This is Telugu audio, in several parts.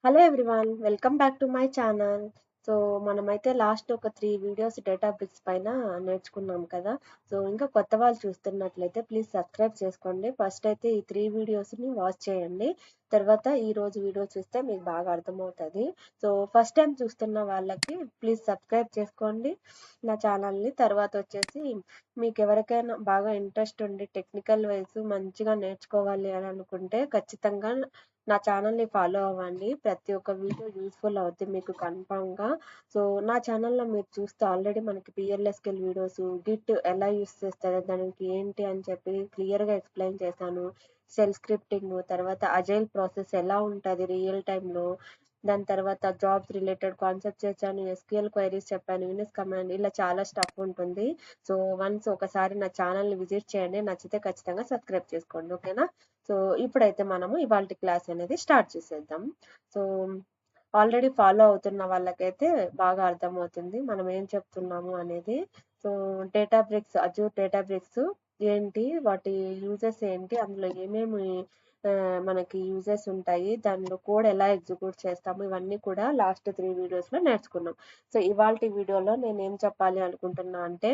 Hello everyone, welcome back to my channel. So మనమైతే లాస్ట్ ఒక 3 వీడియోస్ డేటాబ్రిక్స్ పైన నేర్చుకున్నాం కదా. సో ఇంకా కొత్త వాళ్ళు చూస్తున్నట్లయితే ప్లీజ్ సబ్స్క్రైబ్ చేసుకోండి. ఫస్ట్ అయితే ఈ 3 వీడియోస్ని వాచ్ చేయండి. తర్వాత ఈ రోజు వీడియో చూస్తే మీకు బాగా అర్థమవుతుంది. సో ఫస్ట్ టైం చూస్తున్న వాళ్ళకి ప్లీజ్ సబ్స్క్రైబ్ చేసుకోండి నా ఛానల్ని. తర్వాత వచ్చేసి మీకు ఎవరికైనా బాగా ఇంట్రెస్ట్ ఉండి టెక్నికల్ వైజ్ మంచిగా నేర్చుకోవాలి అని అనుకుంటే ఖచ్చితంగా నా ఛానల్ని ఫాలో అవ్వండి. ప్రతి ఒక్క వీడియో యూస్ఫుల్ అవుతుంది మీకు కన్ఫామ్గా. సో నా ఛానల్లో మీరు చూస్తే ఆల్రెడీ మనకి పిఎల్ఎస్కెల్ వీడియోస్, గిట్ ఎలా యూస్ చేస్తారు, దానికి ఏంటి అని చెప్పి క్లియర్గా ఎక్స్ప్లెయిన్ చేశాను. సెల్ స్క్రిప్టింగ్, తర్వాత అజైల్ ప్రాసెస్ ఎలా ఉంటుంది రియల్ టైంలో, దాని తర్వాత జాబ్స్ రిలేటెడ్ కాన్సెప్ట్స్ చేశాను, ఎస్క్యూఎల్ క్వైరీస్ చెప్పాను, యూనిస్ కమాండ్, ఇలా చాలా స్టఫ్ ఉంటుంది. సో వన్స్ ఒకసారి నా ఛానల్ని విజిట్ చేయండి, నచ్చితే ఖచ్చితంగా సబ్స్క్రైబ్ చేసుకోండి, ఓకేనా. సో ఇప్పుడైతే మనము ఇవాళ క్లాస్ అనేది స్టార్ట్ చేసేద్దాం. సో ఆల్రెడీ ఫాలో అవుతున్న వాళ్ళకైతే బాగా అర్థమవుతుంది మనం ఏం చెప్తున్నాము అనేది. సో డేటాబ్రిక్స్, అజూర్ డేటాబ్రిక్స్ ఏంటి, వాటి యూజెస్ ఏంటి, అందులో ఏమేమి మనకి యూజెస్ ఉంటాయి, దానిలో కోడ్ ఎలా ఎగ్జిక్యూట్ చేస్తాము, ఇవన్నీ కూడా లాస్ట్ 3 వీడియోస్లో నేర్చుకున్నాం. సో ఇవాళ వీడియోలో నేను ఏం చెప్పాలి అనుకుంటున్నా అంటే,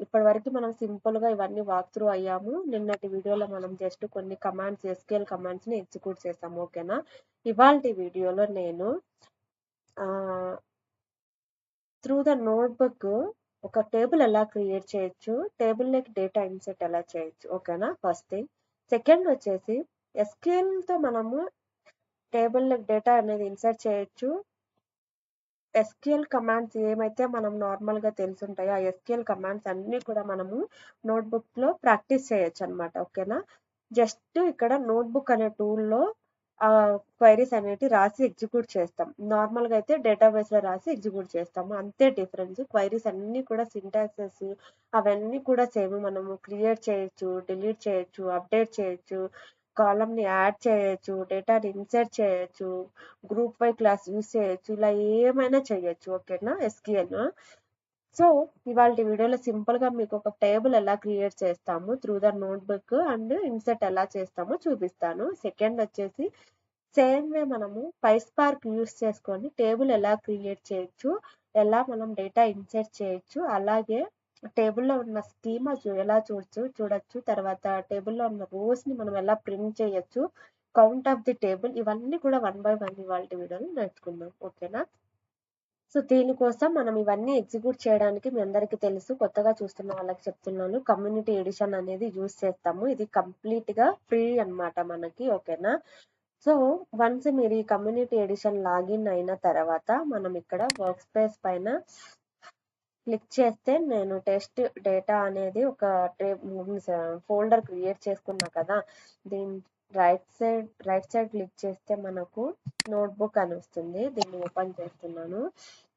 ఇప్పటి వరకు మనం సింపుల్ గా ఇవన్నీ వాక్ త్రూ అయ్యాము. నిన్నటి వీడియోలో మనం జస్ట్ కొన్ని కమాండ్స్, ఎస్క్యూఎల్ కమాండ్స్ ని ఎగ్జిక్యూట్ చేసాము, ఓకేనా. ఇవాళ వీడియోలో నేను త్రూ ద నోట్బుక్ ఒక టేబుల్ ఎలా క్రియేట్ చేయొచ్చు, టేబుల్లోకి డేటా ఇన్సర్ట్ ఎలా చేయొచ్చు, ఓకేనా. First thing. సెకండ్ వచ్చేసి ఎస్క్యూఎల్ తో మనము టేబుల్లోకి డేటా అనేది ఇన్సర్ట్ చేయొచ్చు. ఎస్క్యూఎల్ కమాండ్స్ ఏమైతే మనం నార్మల్గా తెలుసుంటాయో ఆ ఎస్క్యూఎల్ కమాండ్స్ అన్నీ కూడా మనము నోట్బుక్లో ప్రాక్టీస్ చేయొచ్చు అనమాట, ఓకేనా. జస్ట్ ఇక్కడ నోట్బుక్ అనే టూల్లో ఆ క్వైరీస్ అనేవి రాసి ఎగ్జిక్యూట్ చేస్తాం. నార్మల్గా అయితే డేటాబేస్లో రాసి ఎగ్జిక్యూట్ చేస్తాము, అంతే డిఫరెన్స్. క్వైరీస్ అన్నీ కూడా సింటాక్సెస్ అవన్నీ కూడా సేమ్. మనము క్రియేట్ చేయొచ్చు, డిలీట్ చేయొచ్చు, అప్డేట్ చేయొచ్చు, కాలమ్ని యాడ్ చేయొచ్చు, డేటాని ఇన్సర్ట్ చేయొచ్చు, గ్రూప్ బై క్లాస్ యూస్ చేయొచ్చు, ఇలా ఏమైనా చేయొచ్చు, ఓకేనా ఎస్క్యూఎల్. సో ఇవాళ వీడియోలో సింపుల్ గా మీకు ఒక టేబుల్ ఎలా క్రియేట్ చేస్తాము through the notebook and insert ఎలా చేస్తామో చూపిస్తాను. సెకండ్ వచ్చేసి సేమ్ వే మనము పైస్పార్క్ యూస్ చేసుకొని టేబుల్ ఎలా క్రియేట్ చేయొచ్చు, ఎలా మనం డేటా ఇన్సర్ట్ చేయొచ్చు, అలాగే టేబుల్లో ఉన్న స్కీమా ఎలా చూడొచ్చు, తర్వాత టేబుల్లో ఉన్న రోస్ ని మనం ఎలా ప్రింట్ చేయొచ్చు, కౌంట్ ఆఫ్ ది టేబుల్, ఇవన్నీ కూడా 1 by 1 ఇవాళ వీడియోలో నేర్చుకుందాం, ఓకేనా. సో దీనికోసం మనం ఇవన్నీ ఎగ్జిక్యూట్ చేయడానికి మీ అందరికీ తెలుసు, కొత్తగా చూస్తున్న వాళ్ళకి చెప్తున్నాను, కమ్యూనిటీ ఎడిషన్ అనేది యూస్ చేస్తాము. ఇది కంప్లీట్ గా ఫ్రీ అన్నమాట మనకి, ఓకేనా. సో వన్స్ మీరు ఈ కమ్యూనిటీ ఎడిషన్ లాగిన్ అయిన తర్వాత మనం ఇక్కడ వర్క్ స్పేస్ పైన క్లిక్ చేస్తే నేను టెస్ట్ డేటా అనేది ఒక ఫోల్డర్ క్రియేట్ చేసుకున్నా కదా. దీని రైట్ సైడ్ క్లిక్ చేస్తే మనకు నోట్బుక్ అని వస్తుంది. దీన్ని ఓపెన్ చేస్తున్నాను.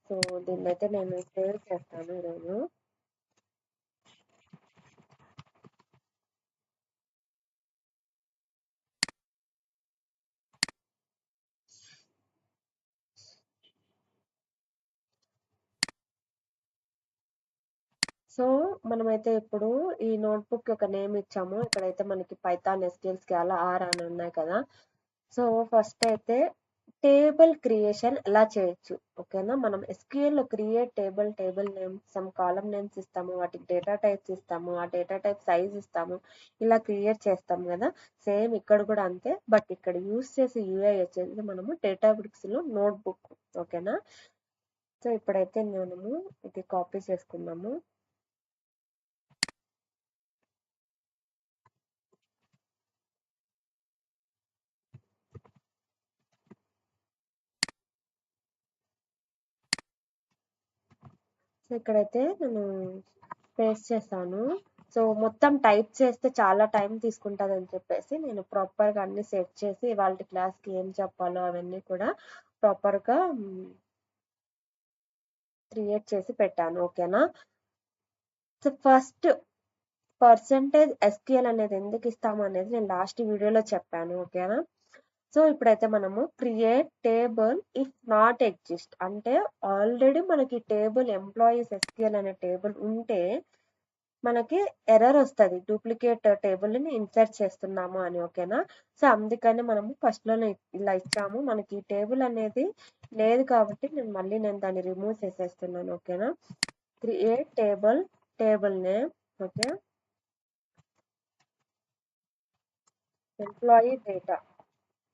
సో దీన్ని అయితే నేను సేవ్ చేస్తాను ఈరోజు. సో మనమైతే ఇప్పుడు ఈ నోట్బుక్ ఒక నేమ్ ఇచ్చాము. ఇక్కడైతే మనకి పైథాన్, ఎస్క్యూఎల్, స్కాలా, ఆర్ అని ఉన్నాయి కదా. సో ఫస్ట్ అయితే టేబుల్ క్రియేషన్ ఎలా చేయొచ్చు, ఓకేనా. మనం ఎస్క్యూఎల్ లో create table name, some column names ఇస్తాము, వాటికి డేటా టైప్స్ ఇస్తాము, ఆ డేటా టైప్ సైజ్ ఇస్తాము, ఇలా క్రియేట్ చేస్తాం కదా. సేమ్ ఇక్కడ కూడా అంతే, బట్ ఇక్కడ యూస్ చేసే యూఐ వచ్చేసి మనము డేటాబ్రిక్స్ లో నోట్బుక్, ఓకేనా. సో ఇప్పుడైతే మనము ఇది కాపీ చేసుకున్నాము. సో ఇక్కడైతే నేను పేస్ట్ చేశాను. సో మొత్తం టైప్ చేస్తే చాలా టైం తీసుకుంటుంది అని చెప్పేసి నేను ప్రాపర్గా అన్ని సెట్ చేసి వాళ్ళ క్లాస్కి ఏం చెప్పాలో అవన్నీ కూడా ప్రాపర్గా క్రియేట్ చేసి పెట్టాను, ఓకేనా. సో ఫస్ట్ %SQL అనేది ఎందుకు ఇస్తాము అనేది నేను లాస్ట్ వీడియోలో చెప్పాను, ఓకేనా. సో ఇప్పుడైతే మనము create table if not exist అంటే ఆల్రెడీ మనకి టేబుల్ ఎంప్లాయీస్ ఎస్క్యూఎల్ అనే టేబుల్ ఉంటే మనకి ఎర్రర్ వస్తది. డూప్లికేట్ టేబుల్‌ని ఇన్సర్ట్ చేస్తున్నాము అని. ఓకేనా? సో, అందుకని మనము ఫస్ట్‌లోనే ఇలా ఇచ్చాము. మనకి టేబుల్ అనేది లేదు కాబట్టి నేను దాన్ని రిమూవ్ చేసేస్తున్నాను. ఓకేనా? Create table, table name. Okay. Employee data.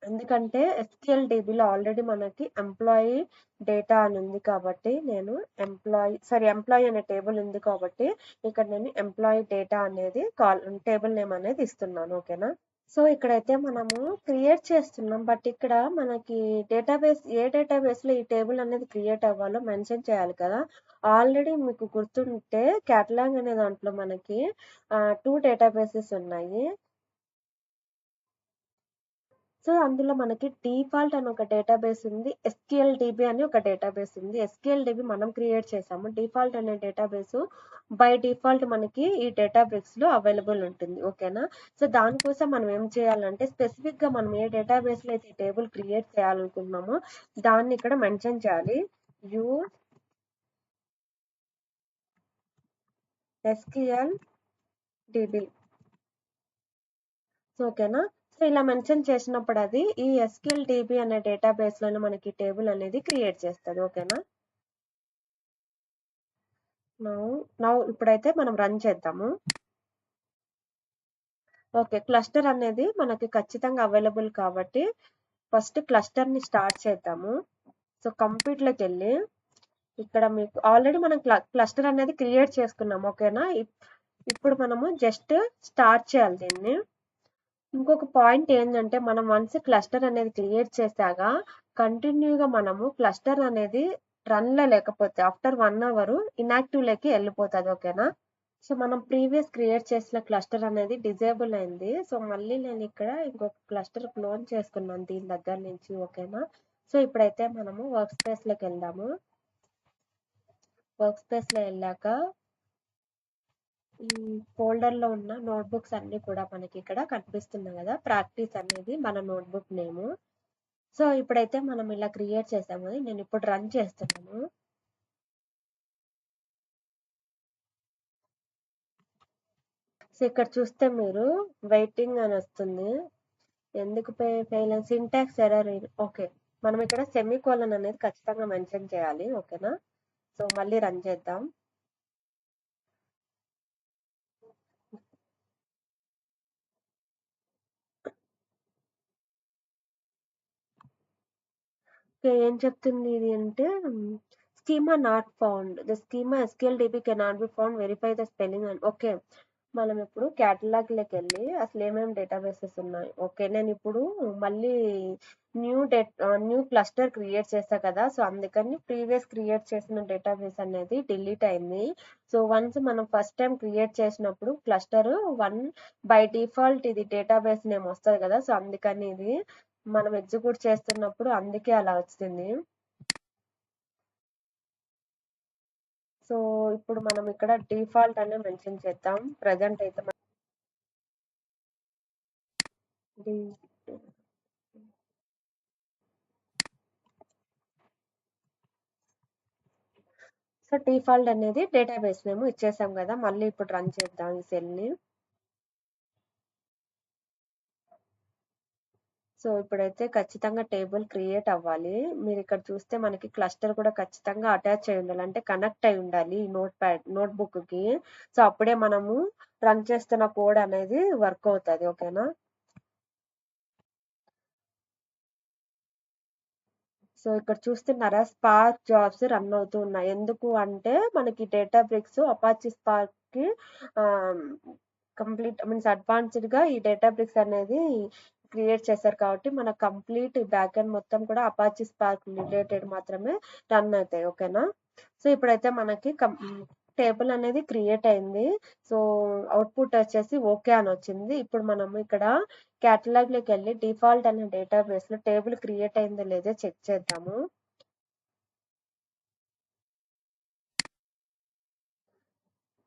ఎందుకంటే ఎస్‌క్యూఎల్ డీబీలో ఆల్రెడీ మనకి ఎంప్లాయీ డేటా అని ఉంది కాబట్టి నేను ఎంప్లాయీ అనే టేబుల్ ఉంది కాబట్టి ఇక్కడ నేను ఎంప్లాయీ డేటా అనేది టేబుల్ నేమ్ అనేది ఇస్తున్నాను. ఓకేనా? సో ఇక్కడైతే మనము క్రియేట్ చేస్తున్నాం. బట్ ఇక్కడ మనకి ఏ డేటాబేస్లో ఈ టేబుల్ అనేది క్రియేట్ అవ్వాలో మెన్షన్ చేయాలి కదా. ఆల్రెడీ మీకు గుర్తుంటే క్యాటలాగ్ అనే దాంట్లో మనకి 2 డేటాబేసెస్ ఉన్నాయి. సో అందులో మనకి డిఫాల్ట్ అని ఒక డేటాబేస్ ఉంది. ఎస్‌క్యూఎల్ డీబీ అని ఒక డేటాబేస్ ఉంది. ఎస్‌క్యూఎల్ డీబీ మనం క్రియేట్ చేసాము. డిఫాల్ట్ అనే డేటాబేస్ బై డిఫాల్ట్ మనకి ఈ డేటాబ్రిక్స్‌లో అవైలబుల్ ఉంటుంది. ఓకేనా? సో దానికోసం మనం ఏం చేయాలంటే స్పెసిఫిక్‌గా మనం ఏ డేటాబేస్‌లో అయితే టేబుల్ క్రియేట్ చేయాలనుకుంటున్నామో దాన్ని ఇక్కడ మెన్షన్ చేయాలి. Use SQL DB. ఓకేనా? సో ఇలా మెన్షన్ చేసినప్పుడు అది ఈ ఎస్‌క్యూఎల్ డీబీ అనే డేటాబేస్‌లోనే మనకి టేబుల్ అనేది క్రియేట్ చేస్తది. ఓకేనా? నౌ నౌ ఇప్పుడైతే మనం రన్ చేద్దాము. ఓకే. క్లస్టర్ అనేది మనకి ఖచ్చితంగా అవైలబుల్ కాబట్టి ఫస్ట్ క్లస్టర్‌ని స్టార్ట్ చేద్దాము. సో కంప్యూట్‌లోకెళ్ళి ఇక్కడ మీకు ఆల్రెడీ మనం క్లస్టర్ అనేది క్రియేట్ చేసుకున్నాం. ఓకేనా? ఇప్పుడు మనము జస్ట్ స్టార్ట్ చేయాలి దీన్ని. ఇంకొక పాయింట్ ఏంటంటే మనం వన్స్ క్లస్టర్ అనేది క్రియేట్ చేశాక కంటిన్యూగా మనము క్లస్టర్ అనేది రన్‌లో లేకపోతే ఆఫ్టర్ 1 అవర్ ఇనాక్టివ్‌లోకి వెళ్ళిపోతది. ఓకేనా? సో మనం ప్రీవియస్ క్రియేట్ చేసిన క్లస్టర్ అనేది డిజేబుల్ అయింది. సో మళ్ళీ నేను ఇక్కడ ఇంకొక క్లస్టర్ క్లోన్ చేసుకున్నాను దీని దగ్గర నుంచి. ఓకేనా? సో ఇప్పుడైతే మనము వర్క్ స్పేస్‌లోకి వెళ్దాము. వర్క్ స్పేస్‌లో వెళ్ళాక ఈ ఫోల్డర్‌లో ఉన్న నోట్‌బుక్స్ అన్నీ కూడా మనకి ఇక్కడ కనిపిస్తున్నాయి కదా. ప్రాక్టీస్ అనేది మన నోట్‌బుక్ నేము. సో ఇప్పుడైతే మనం ఇలా క్రియేట్ చేసాము. నేను ఇప్పుడు రన్ చేస్తున్నాను. సో ఇక్కడ చూస్తే మీరు వెయిటింగ్ అని వస్తుంది. ఎందుకు ఫెయిల్ సింటాక్స్ ఎర్రర్. ఓకే. మనం ఇక్కడ సెమీకోలన్ అనేది ఖచ్చితంగా మెన్షన్ చేయాలి. ఓకేనా? సో మళ్ళీ రన్ చేద్దాం. ఏం చెప్తుంది ఇది అంటే schema not found. The schema SQL DB cannot be found. Verify the spelling and okay. మనం ఇప్పుడు క్యాటలాగ్‌లోకి వెళ్ళి అసలు ఏమేమి డేటాబేసెస్ ఉన్నాయి. ఓకే. నేను ఇప్పుడు మళ్ళీ న్యూ క్లస్టర్ క్రియేట్ చేశా కదా. సో అందుకని ప్రీవియస్ క్రియేట్ చేసిన డేటాబేస్ అనేది డిలీట్ అయింది. సో వన్స్ మనం ఫస్ట్ టైం క్రియేట్ చేసినప్పుడు క్లస్టర్ 1 బై డిఫాల్ట్ ఇది డేటాబేస్ నేమ్ వస్తది కదా. సో అందుకని ఇది మనం ఎగ్జిక్యూట్ చేస్తున్నప్పుడు అందుకే అలా వచ్చింది. సో ఇప్పుడు మనం ఇక్కడ డిఫాల్ట్ అనే మెన్షన్ చేద్దాం. ప్రెజెంట్ అయితే డి- సో డిఫాల్ట్ అనేది డేటాబేస్ నేమ్ ఇచ్చేసాం కదా. మళ్ళీ ఇప్పుడు రన్ చేద్దాం ఈ సెల్ని. సో ఇప్పుడైతే ఖచ్చితంగా టేబుల్ క్రియేట్ అవ్వాలి. మీరు ఇక్కడ చూస్తే మనకి క్లస్టర్ కూడా ఖచ్చితంగా అటాచ్ అయి ఉండాలి. అంటే కనెక్ట్ అయి ఉండాలి ఈ నోట్బుక్కి. సో అప్పుడే మనము రన్ చేస్తున్న కోడ్ అనేది వర్క్ అవుతుంది. ఓకేనా? సో ఇక్కడ చూస్తున్నారా స్పార్క్ జాబ్స్ రన్ అవుతూ ఉన్నాయి. ఎందుకు అంటే మనకి డేటాబ్రిక్స్ అపాచీ స్పార్క్ కి కంప్లీట్ మీన్స్ అడ్వాన్స్డ్ గా ఈ డేటాబ్రిక్స్ అనేది క్రియేట్ చేశారు కాబట్టి మన కంప్లీట్ బ్యాక్ ఎండ్ మొత్తం కూడా అపాచీ స్పార్క్ రిలేటెడ్ మాత్రమే రన్ అవుతాయి. ఓకేనా? సో ఇప్పుడైతే మనకి టేబుల్ అనేది క్రియేట్ అయింది. సో అవుట్పుట్ వచ్చేసి ఓకే అని వచ్చింది. ఇప్పుడు మనం ఇక్కడ క్యాటలాగ్ లోకి వెళ్ళి డిఫాల్ట్ అనే డేటాబేస్ లో టేబుల్ క్రియేట్ అయిందో లేదో చెక్ చేద్దాము.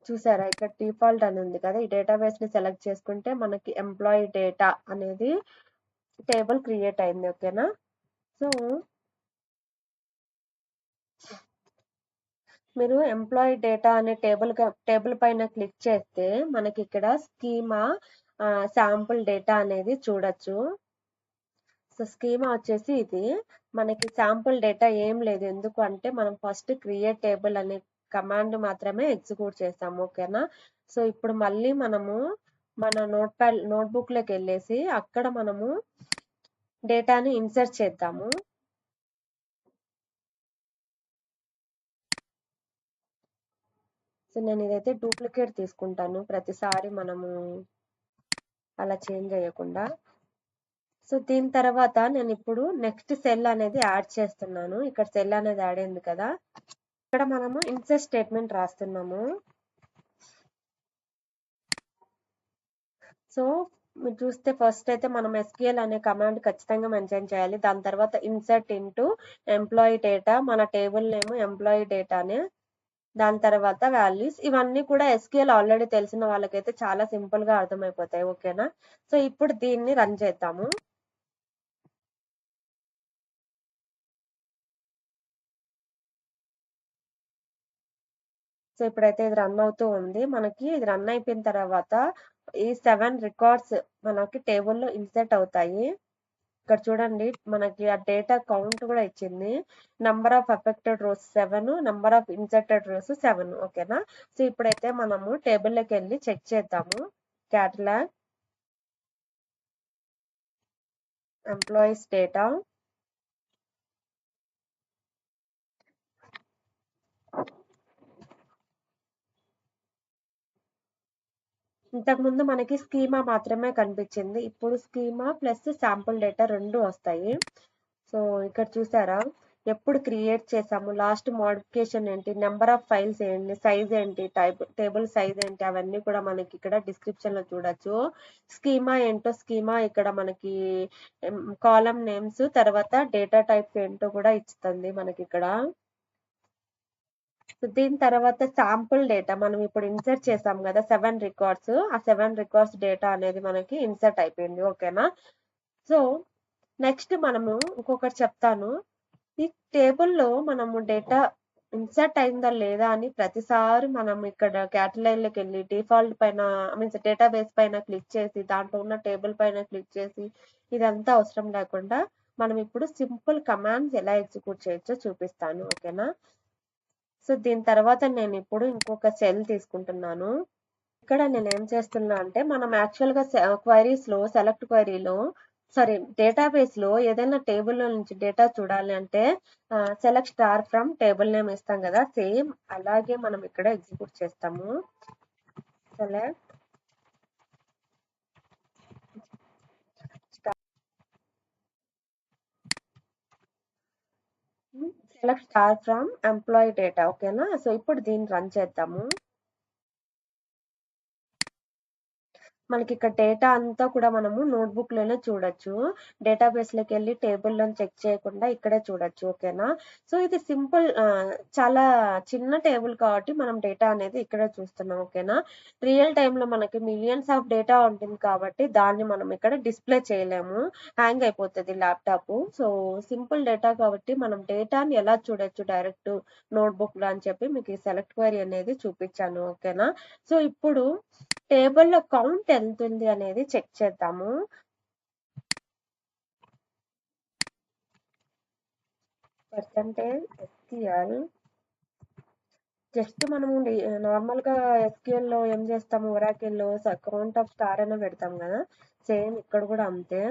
చూసారా ఇక్కడ డిఫాల్ట్ అని ఉంది కదా. ఈ డేటాబేస్ ని సెలెక్ట్ చేసుకుంటే మనకి ఎంప్లాయీ డేటా అనేది టేబుల్ క్రియేట్ అయింది. ఓకేనా? సో మీరు ఎంప్లాయీ డేటా అనే టేబుల్ పైన క్లిక్ చేస్తే మనకి ఇక్కడ స్కీమా శాంపుల్ డేటా అనేది చూడొచ్చు. సో స్కీమా వచ్చేసి ఇది మనకి శాంపుల్ డేటా ఏం లేదు, ఎందుకు అంటే మనం ఫస్ట్ క్రియేట్ టేబుల్ అనే కమాండ్ మాత్రమే ఎగ్జిక్యూట్ చేస్తాము. ఓకేనా. సో ఇప్పుడు మళ్ళీ మనము మన నోట్బుక్ లోకి వెళ్ళేసి అక్కడ మనము డేటాని ఇన్సర్ట్ చేద్దాము. సో నేను ఇదైతే డూప్లికేట్ తీసుకుంటాను ప్రతిసారి మనము అలా చేంజ్ చేయకుండా. సో దీని తర్వాత నేను ఇప్పుడు నెక్స్ట్ సెల్ అనేది యాడ్ చేస్తున్నాను. ఇక్కడ సెల్ అనేది యాడ్ అయింది కదా, ఇక్కడ మనము ఇన్సర్ట్ స్టేట్మెంట్ రాస్తున్నాము. సో మీరు చూస్తే ఫస్ట్ అయితే మనం SQL అనే కమాండ్ ఖచ్చితంగా మెన్షన్ చేయాలి. దాని తర్వాత ఇన్సర్ట్ ఇంటూ ఎంప్లాయీ డేటా, మన టేబుల్ నేమ్ ఎంప్లాయీ డేటానే, దాని తర్వాత వాల్యూస్. ఇవన్నీ కూడా SQL ఆల్రెడీ తెలిసిన వాళ్ళకైతే చాలా సింపుల్ గా అర్థమైపోతాయి. ఓకేనా. సో ఇప్పుడు దీన్ని రన్ చేద్దాము. సో ఇప్పుడైతే ఇది రన్ అవుతూ ఉంది. మనకి ఇది రన్ అయిపోయిన తర్వాత ఈ 7 రికార్డ్స్ మనకి టేబుల్లో ఇన్సర్ట్ అవుతాయి. ఇక్కడ చూడండి మనకి ఆ డేటా కౌంట్ కూడా ఇచ్చింది. Number of affected rows 7, number of inserted rows 7. ఓకేనా. సో ఇప్పుడైతే మనము టేబుల్లోకి వెళ్ళి చెక్ చేద్దాము. క్యాటలాగ్ ఎంప్లాయీస్ డేటా, ఇంతకుముందు మనకి స్కీమా మాత్రమే కనిపించింది, ఇప్పుడు స్కీమా ప్లస్ శాంపుల్ డేటా రెండు వస్తాయి. సో ఇక్కడ చూసారా ఎప్పుడు క్రియేట్ చేసాము, లాస్ట్ మోడిఫికేషన్ ఏంటి, నెంబర్ ఆఫ్ ఫైల్స్ ఏంటి, సైజ్ ఏంటి, టేబుల్ సైజ్ ఏంటి, అవన్నీ కూడా మనకి ఇక్కడ డిస్క్రిప్షన్ లో చూడొచ్చు. స్కీమా ఏంటో స్కీమా ఇక్కడ మనకి కాలమ్ నేమ్స్ తర్వాత డేటా టైప్స్ ఏంటో కూడా ఇస్తుంది మనకి ఇక్కడ. సో దీని తర్వాత శాంపుల్ డేటా మనం ఇప్పుడు ఇన్సర్ట్ చేసాం కదా 7 రికార్డ్స్, ఆ 7 రికార్డ్స్ డేటా అనేది మనకి ఇన్సర్ట్ అయిపోయింది. ఓకేనా. సో నెక్స్ట్ మనము ఇంకొకటి చెప్తాను. ఈ టేబుల్లో మనము డేటా ఇన్సర్ట్ అయిందా లేదా అని ప్రతిసారి మనం ఇక్కడ క్యాటలాగ్లోకి వెళ్ళి డిఫాల్ట్ పైన మీన్స్ డేటాబేస్ పైన క్లిక్ చేసి దాంట్లో ఉన్న టేబుల్ పైన క్లిక్ చేసి ఇదంతా అవసరం లేకుండా మనం ఇప్పుడు సింపుల్ కమాండ్స్ ఎలా ఎగ్జిక్యూట్ చేయొచ్చో చూపిస్తాను. ఓకేనా. సో దీని తర్వాత నేను ఇప్పుడు ఇంకొక సెల్ తీసుకుంటున్నాను. ఇక్కడ నేను ఏం చేస్తున్నా అంటే మనం యాక్చువల్ గా క్వైరీస్ లో సెలెక్ట్ క్వైరీలో డేటాబేస్ లో ఏదైనా టేబుల్ లో నుంచి డేటా చూడాలి అంటే select star from table name ఇస్తాం కదా, సేమ్ అలాగే మనం ఇక్కడ ఎగ్జిక్యూట్ చేస్తాము. Select star from employee data. ఓకేనా. సో ఇప్పుడు దీన్ని రన్ చేద్దాము. మనకి ఇక్కడ డేటా అంతా కూడా మనము నోట్బుక్ లోనే చూడొచ్చు. డేటాబేస్ లోకి వెళ్ళి టేబుల్లో చెక్ చేయకుండా ఇక్కడే చూడొచ్చు. ఓకేనా. సో ఇది సింపుల్, చాలా చిన్న టేబుల్ కాబట్టి మనం డేటా అనేది ఇక్కడే చూస్తున్నాం. ఓకేనా. రియల్ టైమ్ లో మనకి మిలియన్స్ ఆఫ్ డేటా ఉంటుంది కాబట్టి దాన్ని మనం ఇక్కడ డిస్ప్లే చేయలేము, హ్యాంగ్ అయిపోతుంది ల్యాప్టాప్. సో సింపుల్ డేటా కాబట్టి మనం డేటాని ఎలా చూడొచ్చు డైరెక్ట్ నోట్బుక్ లో అని చెప్పి మీకు ఈ సెలెక్ట్ క్వైరీ అనేది చూపించాను. ఓకేనా. సో ఇప్పుడు టేబుల్లో కౌంట్ ఎంత ఉంది అనేది చెక్ చేద్దాము. పర్సంటేజ్ SQL జస్ట్ మనము నార్మల్ గా SQL లో ఏం చేస్తాము, ఒరాకిల్ లో కౌంట్ ఆఫ్ స్టార్ అనే పెడతాం కదా, సేమ్ ఇక్కడ కూడా అంతే.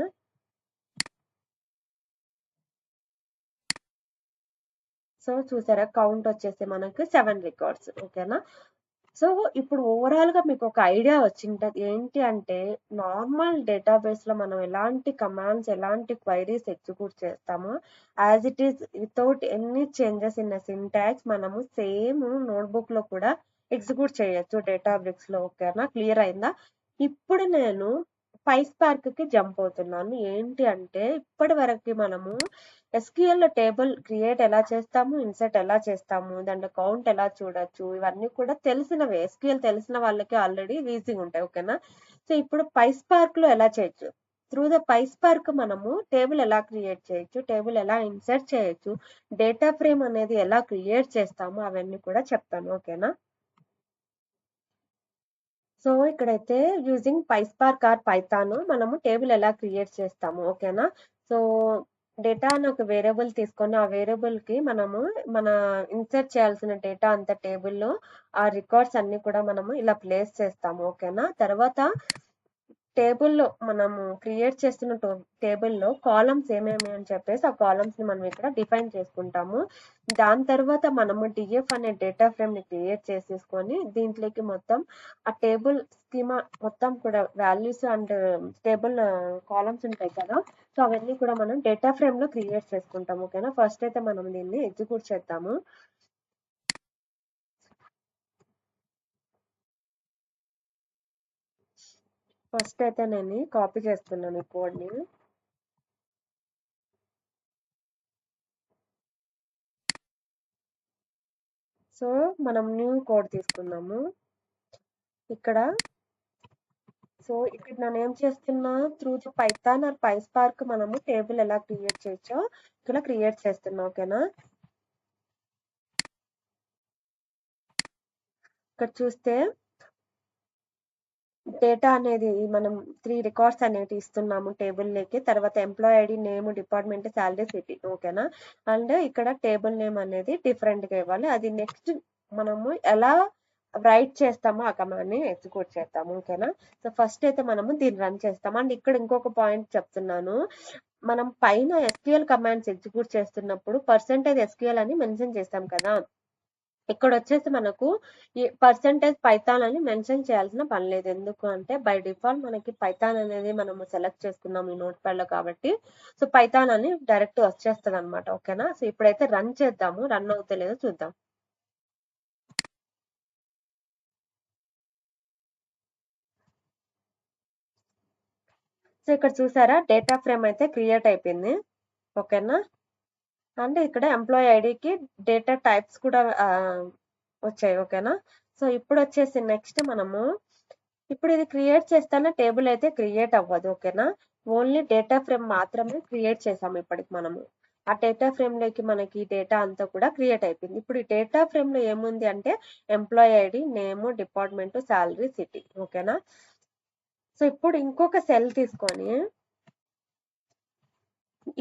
సో చూసారా కౌంట్ వచ్చేసి మనకి 7 రికార్డ్స్. ఓకేనా. సో ఇప్పుడు ఓవరాల్ గా మీకు ఒక ఐడియా వచ్చింటది ఏంటి అంటే నార్మల్ డేటాబేస్ లో మనం ఎలాంటి కమాండ్స్ ఎలాంటి క్వైరీస్ ఎగ్జిక్యూట్ చేస్తామో as it is without any changes in syntax మనము సేమ్ నోట్బుక్ లో కూడా ఎగ్జిక్యూట్ చేయొచ్చు డేటాబ్రిక్స్ లో. ఓకేనా. క్లియర్ అయిందా. ఇప్పుడు నేను PySpark కి జంప్ అవుతున్నాను. ఏంటి అంటే ఇప్పటి వరకు మనము SQL లో టేబుల్ క్రియేట్ ఎలా చేస్తాము, ఇన్సర్ట్ ఎలా చేస్తాము, దాంట్లో కౌంట్ ఎలా చూడొచ్చు, ఇవన్నీ కూడా తెలిసినవే. SQL తెలిసిన వాళ్ళకి ఆల్రెడీ ఈజీగా ఉంటాయి. ఓకేనా. సో ఇప్పుడు PySpark లో ఎలా చేయొచ్చు. త్రూ ద PySpark మనము టేబుల్ ఎలా క్రియేట్ చేయొచ్చు, టేబుల్ ఎలా ఇన్సర్ట్ చేయొచ్చు, డేటా ఫ్రేమ్ అనేది ఎలా క్రియేట్ చేస్తాము అవన్నీ కూడా చెప్తాను. ఓకేనా? సో ఇక్కడైతే యూజింగ్ PySpark ఆర్ పైథాన్ మనము టేబుల్ ఎలా క్రియేట్ చేస్తాము. ఓకేనా? సో డేటా అని ఒక వేరియబుల్ తీసుకొని ఆ వేరియబుల్ కి మనము మన ఇన్సర్ట్ చేయాల్సిన డేటా అంత టేబుల్లో ఆ రికార్డ్స్ అన్ని కూడా మనము ఇలా ప్లేస్ చేస్తాము. ఓకేనా? తర్వాత టేబుల్లో మనము క్రియేట్ చేస్తున్న టేబుల్లో కాలమ్స్ ఏమేమి అని చెప్పేసి ఆ కాలమ్స్ ని మనం ఇక్కడ డిఫైన్ చేసుకుంటాము. దాని తర్వాత మనము డిఎఫ్ అనే డేటా ఫ్రేమ్ ని క్రియేట్ చేసేసుకొని దీంట్లోకి మొత్తం ఆ టేబుల్ స్కీమా మొత్తం కూడా వాల్యూస్ అండ్ టేబుల్ కాలమ్స్ ఉంటాయి కదా, సో అవన్నీ కూడా మనం డేటా ఫ్రేమ్ లో క్రియేట్ చేసుకుంటాము. ఓకేనా? ఫస్ట్ అయితే మనం దీన్ని ఎగ్జిక్యూట్ చేద్దాము. ఫస్ట్ అయితే నేను కాపీ చేస్తున్నాను ఈ కోడ్ ని. సో మనం న్యూ కోడ్ తీసుకున్నాము ఇక్కడ. సో ఇక్కడ నేను ఏం చేస్తున్నా, through the Python or PySpark మనము టేబుల్ ఎలా క్రియేట్ చేయొచ్చో ఇక్కడ క్రియేట్ చేస్తున్నా. ఓకేనా? ఇక్కడ చూస్తే డేటా అనేది మనం 3 రికార్డ్స్ అనేవి ఇస్తున్నాము టేబుల్ లోకి. తర్వాత employee ID, name, department, salary, city. ఓకేనా? అండ్ ఇక్కడ టేబుల్ నేమ్ అనేది డిఫరెంట్ గా ఇవ్వాలి. అది నెక్స్ట్ మనము ఎలా రైట్ చేస్తామో ఆ కమాండ్ ని ఎగ్జిక్యూట్ చేస్తాము. ఓకేనా? సో ఫస్ట్ అయితే మనము దీన్ని రన్ చేస్తాం. అండ్ ఇక్కడ ఇంకొక పాయింట్ చెప్తున్నాను, మనం పైన SQL కమాండ్స్ ఎగ్జిక్యూట్ చేస్తున్నప్పుడు %SQL అని మెన్షన్ చేస్తాం కదా, ఇక్కడ వచ్చేసి మనకు ఈ %పైథాన్ అని మెన్షన్ చేయాల్సిన పని లేదు. ఎందుకు అంటే బై డిఫాల్ట్ మనకి పైథాన్ అనేది మనము సెలెక్ట్ చేసుకున్నాం ఈ నోట్ ప్యాడ్ లో కాబట్టి, సో పైథాన్ అని డైరెక్ట్ వచ్చేస్తుంది అనమాట. ఓకేనా? సో ఇప్పుడైతే రన్ చేద్దాము, రన్ అవుతే లేదో చూద్దాం. సో ఇక్కడ చూసారా డేటా ఫ్రేమ్ అయితే క్రియేట్ అయిపోయింది. ఓకేనా? అంటే ఇక్కడ ఎంప్లాయీ ఐడికి డేటా టైప్స్ కూడా వచ్చాయి. ఓకేనా? సో ఇప్పుడు వచ్చేసి నెక్స్ట్ మనము ఇప్పుడు ఇది క్రియేట్ చేస్తాన టేబుల్ అయితే క్రియేట్ అవ్వదు. ఓకేనా? ఓన్లీ డేటా ఫ్రేమ్ మాత్రమే క్రియేట్ చేసాము ఇప్పటికి మనము. ఆ డేటా ఫ్రేమ్ లోకి మనకి డేటా అంతా కూడా క్రియేట్ అయిపోయింది. ఇప్పుడు ఈ డేటా ఫ్రేమ్ లో ఏముంది అంటే employee ID, name, department, salary, city. ఓకేనా? సో ఇప్పుడు ఇంకొక సెల్ తీసుకొని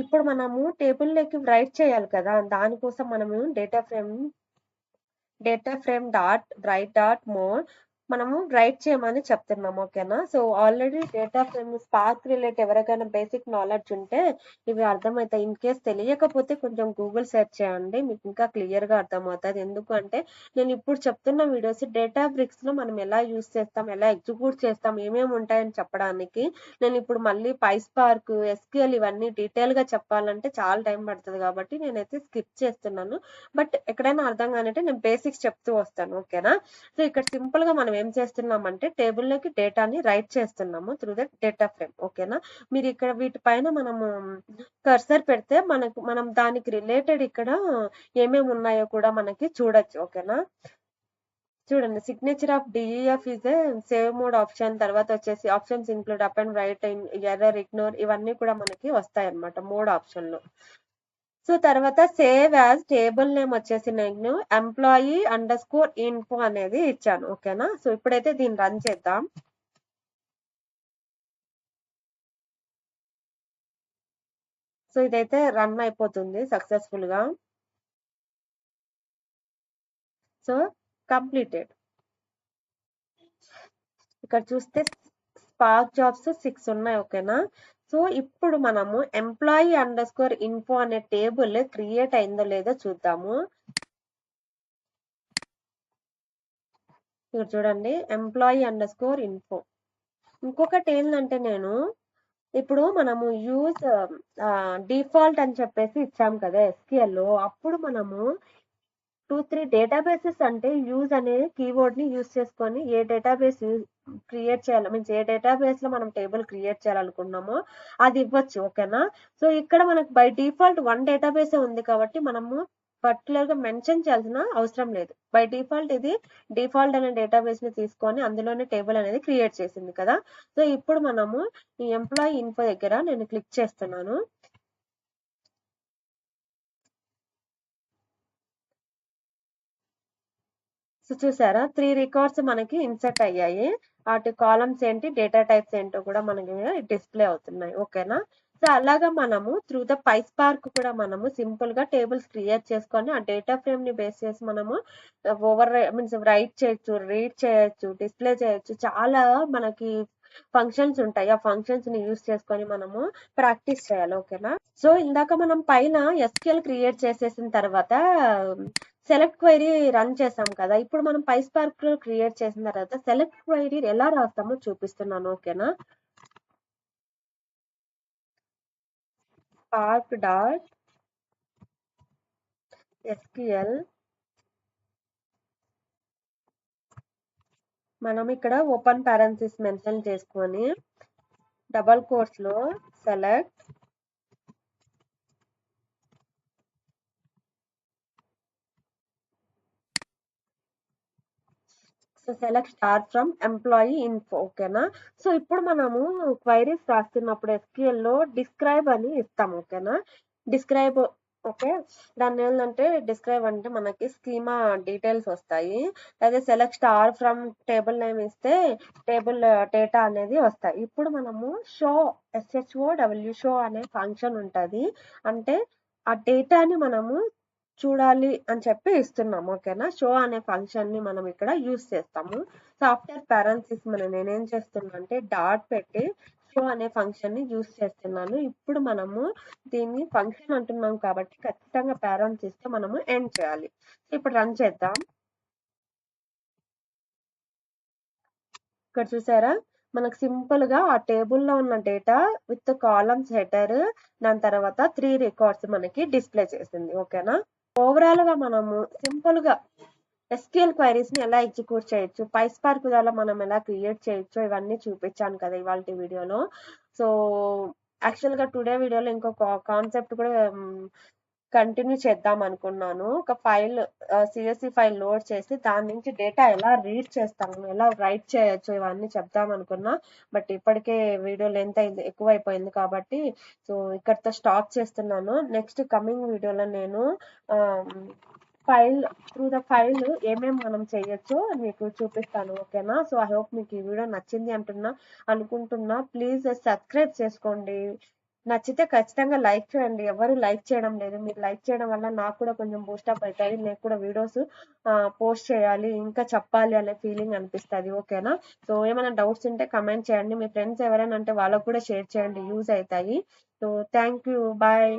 ఇప్పుడు మనము టేబుల్ లోకి రైట్ చేయాలి కదా, దానికోసం మనము data frame dot right dot more మనము రైట్ చేయమని చెప్తున్నాము. ఓకేనా? So already data frame spark relate ఎవరికైనా బేసిక్ నాలెడ్జ్ ఉంటే ఇవి అర్థమవుతాయి. ఇన్ కేస్ తెలియకపోతే కొంచెం గూగుల్ సెర్చ్ చేయండి, మీకు ఇంకా క్లియర్ గా అర్థమవుతుంది. ఎందుకంటే నేను ఇప్పుడు చెప్తున్న వీడియోస్ డేటా బ్రిక్స్ లో మనం ఎలా యూస్ చేస్తాం, ఎలా ఎగ్జిక్యూట్ చేస్తాం, ఏమేమి ఉంటాయని చెప్పడానికి. నేను ఇప్పుడు మళ్ళీ PySpark, SQL ఇవన్నీ డీటెయిల్ గా చెప్పాలంటే చాలా టైం పడుతుంది కాబట్టి నేనైతే స్కిప్ చేస్తున్నాను. బట్ ఎక్కడైనా అర్థం కానంటే నేను బేసిక్స్ చెప్తూ వస్తాను. ఓకేనా? సో ఇక్కడ సింపుల్ గా మనం ఏం చేస్తున్నామంటే టేబుల్ లోకి డేటాని రైట్ చేస్తున్నాము త్రూ ద డేటా ఫ్రేమ్. ఓకేనా? మీరు ఇక్కడ వీటిపైన మనము కర్సర్ పెడితే మనం దానికి రిలేటెడ్ ఇక్కడ ఏమేమి ఉన్నాయో కూడా మనకి చూడొచ్చు. ఓకేనా? చూడండి, signature of DEF is a save mode option, తర్వాత వచ్చేసి options include up and right, error, ignore ఇవన్నీ కూడా మనకి వస్తాయి అన్నమాట మోడ్ ఆప్షన్ లో. సో తర్వాత సేవ్ యాజ్ టేబుల్ నేమ్ వచ్చేసి నేను employee_info అనేది ఇచ్చాను. ఓకేనా? సో ఇప్పుడైతే దీన్ని రన్ చేద్దాం. సో ఇదైతే రన్ అయిపోతుంది సక్సెస్ఫుల్ గా. So completed. ఇక్కడ చూస్తే స్పార్క్ జాబ్స్ 6 ఉన్నాయి. ఓకేనా? సో ఇప్పుడు మనము employee_info అనే టేబుల్ క్రియేట్ అయిందో లేదో చూద్దాము. ఇక్కడ చూడండి, employee_info. ఇంకొకటి ఏంటంటే నేను ఇప్పుడు మనము యూజ్ డిఫాల్ట్ అని చెప్పేసి ఇచ్చాం కదా SQL లో, అప్పుడు మనము 2-3 డేటాబేసెస్ అంటే యూజ్ అనే కీవర్డ్ ని యూజ్ చేసుకొని ఏ డేటాబేస్ క్రియేట్ చేయాలి, మీన్స్ ఏ డేటాబేస్ లో మనం టేబుల్ క్రియేట్ చేయాలనుకున్నామో అది ఇవ్వచ్చు. ఓకేనా? సో ఇక్కడ మనకు బై డిఫాల్ట్ 1 డేటాబేస్ ఉంది కాబట్టి మనము పర్టికులర్ గా మెన్షన్ చేయాల్సిన అవసరం లేదు. బై డిఫాల్ట్ ఇది డిఫాల్ట్ అనే డేటాబేస్ ని తీసుకొని అందులోనే టేబుల్ అనేది క్రియేట్ చేసింది కదా. సో ఇప్పుడు మనము ఈ ఎంప్లాయీ ఇన్ఫో దగ్గర నేను క్లిక్ చేస్తున్నాను. సో చూసారా 3 రికార్డ్స్ మనకి ఇన్సర్ట్ అయ్యాయి. వాటి కాలమ్స్ ఏంటి, డేటా టైప్స్ ఏంటో కూడా మనకి డిస్ప్లే అవుతున్నాయి. ఓకేనా. సో అలాగా మనము త్రూ ద పైస్పార్క్ కూడా మనము సింపుల్ గా టేబుల్స్ క్రియేట్ చేసుకొని ఆ డేటా ఫ్రేమ్ ని బేస్ చేసి మనము మీన్స్ రైట్ చేయొచ్చు, రీడ్ చేయొచ్చు, డిస్ప్లే చేయొచ్చు. చాలా మనకి ఫంక్షన్స్ ఉంటాయి. ఆ ఫంక్షన్స్ ని యూస్ చేసుకొని మనము ప్రాక్టీస్ చేయాలి. ఓకేనా. సో ఇందాక మనం పైన ఎస్క్యూఎల్ క్రియేట్ చేసేసిన తర్వాత సెలెక్ట్ క్వైరీ రన్ చేసాం కదా. ఇప్పుడు మనం పైస్పార్క్ క్రియేట్ చేసిన తర్వాత సెలెక్ట్ క్వైరీ ఎలా రాస్తామో చూపిస్తున్నాను. ఓకేనా. స్పార్క్ డాట్ ఎస్క్యూఎల్ మనం ఇక్కడ ఓపెన్ పారెంథసిస్ మెన్షన్ చేసుకొని డబల్ కోట్స్ లో select so select star from employee info. ఓకేనా. సో ఇప్పుడు మనము క్వైరీస్ రాస్తున్నప్పుడు SQL లో డిస్క్రైబ్ అని ఇస్తాం. ఓకేనా. Describe okay. దాన్ని ఏంటంటే డిస్క్రైబ్ అంటే మనకి స్కీమా డీటెయిల్స్ వస్తాయి. అదే select star from table name ఇస్తే టేబుల్ డేటా అనేది వస్తాయి. ఇప్పుడు మనము షో షో అనే ఫంక్షన్ ఉంటది. అంటే ఆ డేటాని మనము చూడాలి అని చెప్పి ఇస్తున్నాము. ఓకేనా. షో అనే ఫంక్షన్ ని మనం ఇక్కడ యూస్ చేస్తాము. సో ఆఫ్టర్ పారెంథసిస్ నేనేం చేస్తున్నా అంటే డాట్ పెట్టి షో అనే ఫంక్షన్ ని యూస్ చేస్తున్నాను. ఇప్పుడు మనము దీన్ని ఫంక్షన్ అంటున్నాం కాబట్టి ఖచ్చితంగా పారెంథసిస్ తో మనము ఎండ్ చేయాలి. ఇప్పుడు రన్ చేద్దాం. ఇక్కడ చూసారా మనకు సింపుల్ గా ఆ టేబుల్లో ఉన్న డేటా విత్ కాలమ్స్ హెడర్ దాని తర్వాత 3 రికార్డ్స్ మనకి డిస్ప్లే చేసింది. ఓకేనా. ఓవరాల్ గా మనము సింపుల్ గా ఎస్క్యూఎల్ క్వైరీస్ ని ఎలా ఎగ్జిక్యూట్ చేయొచ్చు, పైస్పార్క్ ద్వారా మనం ఎలా క్రియేట్ చేయొచ్చు ఇవన్నీ చూపించాను కదా ఇవాళ వీడియోలో. సో యాక్చువల్ గా టుడే వీడియోలో ఇంకొక కాన్సెప్ట్ కూడా కంటిన్యూ చేద్దాం అనుకున్నాను. ఒక ఫైల్ CSV ఫైల్ లోడ్ చేసి దాని నుంచి డేటా ఎలా రీడ్ చేస్తాము, ఎలా రైట్ చేయొచ్చు ఇవన్నీ చెప్దాం అనుకున్నా. బట్ ఇప్పటికే వీడియో లెంత్ అయింది, ఎక్కువైపోయింది కాబట్టి సో ఇక్కడితో స్టాప్ చేస్తున్నాను. నెక్స్ట్ కమింగ్ వీడియోలో నేను త్రూ ద ఫైల్ ఏమేమి మనం చేయొచ్చో మీకు చూపిస్తాను. ఓకేనా. సో ఐ హోప్ మీకు ఈ వీడియో నచ్చింది అనుకుంటున్నా. ప్లీజ్ సబ్స్క్రైబ్ చేసుకోండి. నచ్చితే ఖచ్చితంగా లైక్ చేయండి. ఎవరు లైక్ చేయడం లేదు. మీరు లైక్ చేయడం వల్ల నాకు కూడా కొంచెం బూస్టప్ అవుతాయి. నేను కూడా వీడియోస్ పోస్ట్ చేయాలి, ఇంకా చెప్పాలి అనే ఫీలింగ్ అనిపిస్తుంది. ఓకేనా. సో ఏమైనా డౌట్స్ ఉంటే కమెంట్ చేయండి. మీ ఫ్రెండ్స్ ఎవరైనా అంటే వాళ్ళకు కూడా షేర్ చేయండి, యూజ్ అవుతాయి. So thank you. బాయ్.